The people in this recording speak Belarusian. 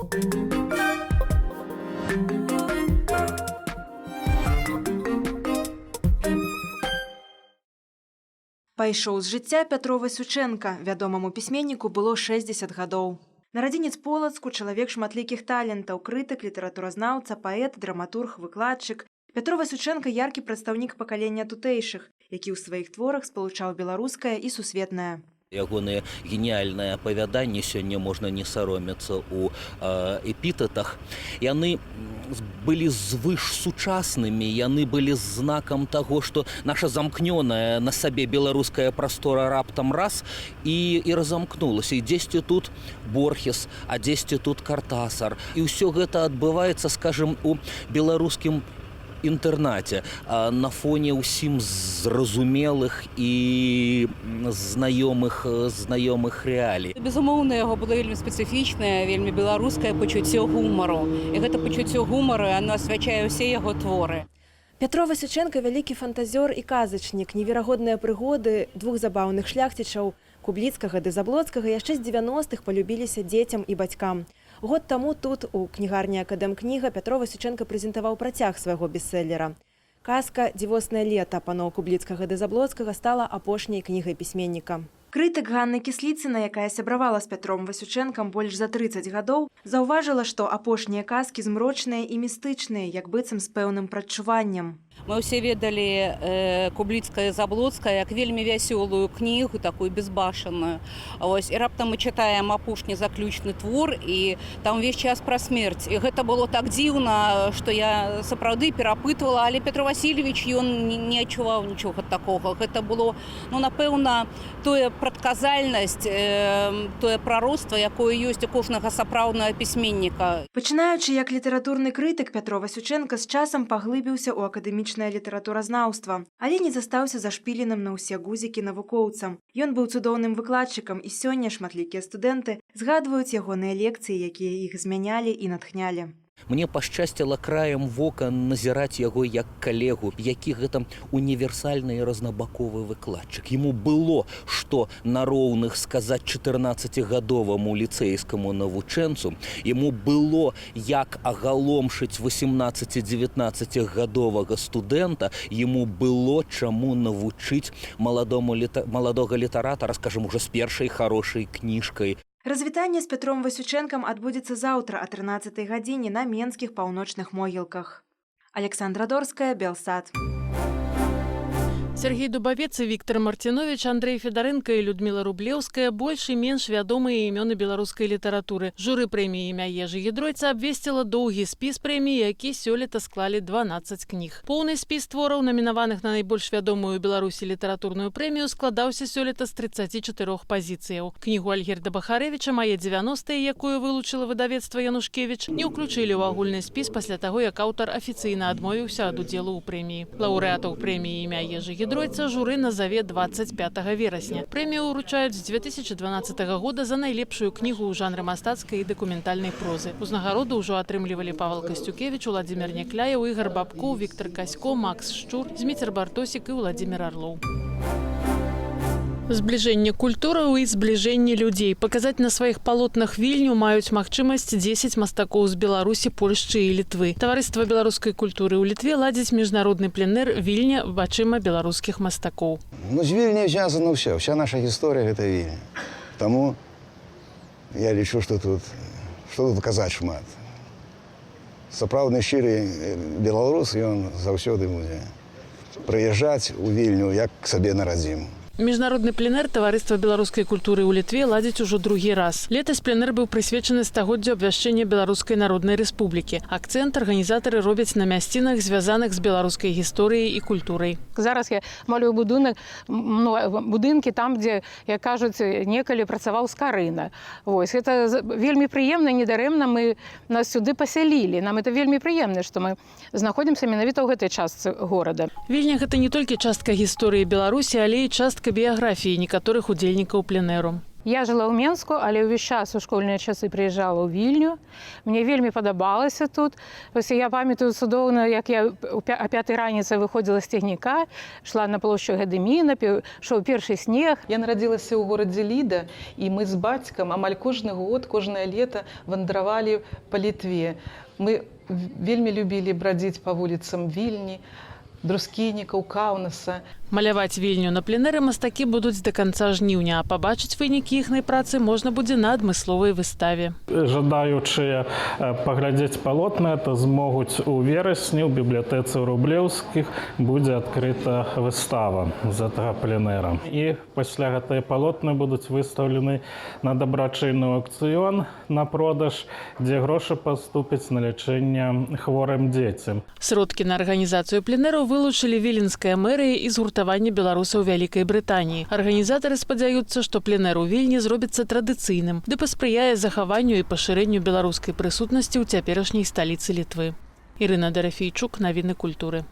Пайшоў з жыцця Пятро Васючэнка. Вядомаму пісьменніку было 60 гадоў. Нарадзенец Полацку, чалавек шматлікіх талентаў, крытык, літаратуразнаўца, паэт, драматург, выкладчык. Пятро Васючэнка – яркі прадстаўнік пакалення тутэйшых, які ў сваіх творах спалучаў беларускае і сусветнае. Ягоныя геніяльныя апавяданні, сёння можна не саромецца ў эпітэтах. Яны былі звышсучаснымі, яны былі знакам таго, што наша замкнёная на сабе беларуская прастора раптам раз і разамкнулася. І дзесьці тут Борхес, а дзесьці тут Картасар. І ўсё гэта адбываецца, скажем, у беларускім інтэрнаце, на фоне ўсім зразумелых і знаёмых рэалій. Безумоўна, яго было вельмі спецыфічнае, вельмі беларускае пачуццё гумару. І гэта пачуццё гумару, яно асвячае ўсе яго творы. Пятро Васючэнка – вялікі фантазёр і казачнік, неверагодныя прыгоды двух забаўных шляхцічаў – Кубліцкага ды Заблоцкага яшчэ з 90-х палюбіліся дзецям і бацькам. Год таму тут, у кнігарні «Акадэмкніга», Пятро Васючэнка прэзентаваў працяг свайго бестселлера. Казка «Дзівоснае лета» паноў Кубліцкага ды Заблоцкага стала апошняй кнігай пісьменніка. Крытык Ганна Кісліцына, якая сябравала з Пятром Васючэнкам больш за 30 гадоў, заўважыла, што апошнія казкі змрочныя і містычныя, як быццам з пэўным прадчуваннем. Мы ўсе ведалі Кубліцкая і Заблоцкая як вельмі вясёлую кнігу, такую безбашаную. І раптам мы чытаем апошні заключны твор, і там увесь час пра смерць. І гэта было так дзіўна, што я сапраўды перапытвала, але Петр Васильевич, ён не адчуваў нічога такога. Гэта было, напэўна, тое прадказальнасць, тое прароцтва, якое ёсць у кожнага сапраўднага пісьменніка. Пачынаючы як літаратурны крытык, Пятро Васючэнка з часам паглыбіўся ў акадэмічнае літаратуразнаўства, але не застаўся зашпіленым на ўсе гузікі навукоўцам. Ён быў цудоўным выкладчыкам, і сёння шматлікія студэнты згадваюць ягоныя лекцыі, якія іх змянялі і натхнялі. Мне пашчасціла краем вока назіраць яго як калегу, які гэта універсальны і разнабаковы выкладчык. Яму было, што на роўных сказаць 14-гадоваму ліцэйскаму навучэнцу, яму было, як агаломшыць 18-19-гадовага студэнта, яму было чаму навучыць маладога літаратара, скажам, ужо з першай харошай кніжкай. Развітанне з Пятром Васючэнкам адбудзецца заўтра о 13-й гадзіне на менскіх паўночных могілках. Александра Дорская, Белсат. Сергей Дубавец и Виктор Мартинович, Андрей Федоренко и Людмила Рублевская – больш і менш вядомыя імёны беларускай літаратуры. Журы прэміі імя Ежы Гідройца абвесціла доўгі спіс прэмій, які сёлета склалі 12 кніг. Поўны спіс твораў, намінаваных на найбольш вядомую ў Беларусі літаратурную прэмію, складаўся сёлета з 34 пазіцыяў. Кнігу Альгерда Бахарэвіча «Мае 90-е», якую вылучыла выдавецтва Янушкевіч, не ўключылі ў агульны спіс пасля таго, як аўтар афіцыйна адмовіўся ад удзелу ў прэміі. Лаўрэатаў прэміі імя Ежы Гідройца журы назаве 25 верасня. Прэмію ўручаюць з 2012 года за найлепшую кнігу ў жанры мастацкай і дакументальнай прозы. Узнагароду ўжо атрымлівалі Павел Касцюкевіч, Уладзімир Някляеў, Ігор Бабкоў, Віктор Касько, Макс Шчур, Зміцер Бартосік і Уладзімир Арлоў. Збліжэнне культураў і збліжэнне людзей. Паказаць на сваіх палотнах Вільню маюць магчымасць 10 мастакоў з Беларусі, Польшчы і Літвы. Таварыства беларускай культуры ў Літве ладзіць міжнародны пленэр «Вільня вачыма беларускіх мастакоў». З Вільняй звязана ўсё. Вся наша гісторыя – гэта Вільня. Таму я лічу, што тут казаць шмат. Сапраўдны шчыры беларус, ён заўсёды будзе прыязджаць у Вільню як к сабе на радзіму. Міжнародны пленэр таварыства беларускай культуры ў Літве ладзіць ужо другі раз. Летась пленэр быў прысвечаны стагоддзю абвяшчэння Беларускай Народнай Рэспублікі. Акцэнт арганізатары робяць на мясцінах, звязаных з беларускай гісторыяй і культурай. Зараз я малюю будынкі там, дзе, як кажуць, некалі працаваў Скарына. Гэта вельмі прыемна, недарэмна мы нас сюды пасялілі. Нам это вельмі прыемна, што мы знаходзімся менавіта ў гэтай частцы горада. Вільня – гэта не толькі частка гісторыі Беларусі, але і частка біяграфіі некаторых удзельнікаў пленэру. Я жыла ў Менску, але ўвесь час у школьныя часы прыязджала ў Вільню. Мне вельмі падабалася тут. Вось я памятаю цудоўна, як я о 5 раніцы выходзіла з цягніка, шла на плошчу Гадыміна, шоў першы снег. Я нарадзілася ў горадзе Ліда, і мы з бацькам амаль кожны год, кожнае лета вандравалі па Літве. Мы вельмі любілі брадзіць па вуліцам Вільні, Друскінікаў, Каўнаса. Маляваць Вільню на пленэры мастакі будуць да канца жніўня, а пабачыць вынікі іхнай працы можна будзе на адмысловай выставе. Жадаючыя паглядзець палотны, то змогуць у верасні ў бібліятэцы Рублеўскіх будзе адкрыта выстава з гэтага пленэра. І пасля гэтыя палотны будуць выстаўлены на дабрачынны аўкцыён на продаж, дзе грошы паступяць на лячэнне хворым дзецям. Сродкі на арганізацыю пленэру вылучылі віленская мэрыя і згуртаванне беларусаў Вялікай Брытаніі. Арганізатары спадзяюцца, што пленэр у Вільні зробіцца традыцыйным, ды паспрыяе захаванню і пашырэнню беларускай прысутнасці ў цяперашняй сталіцы Літвы. Ірына Дарафейчук, навіны культуры.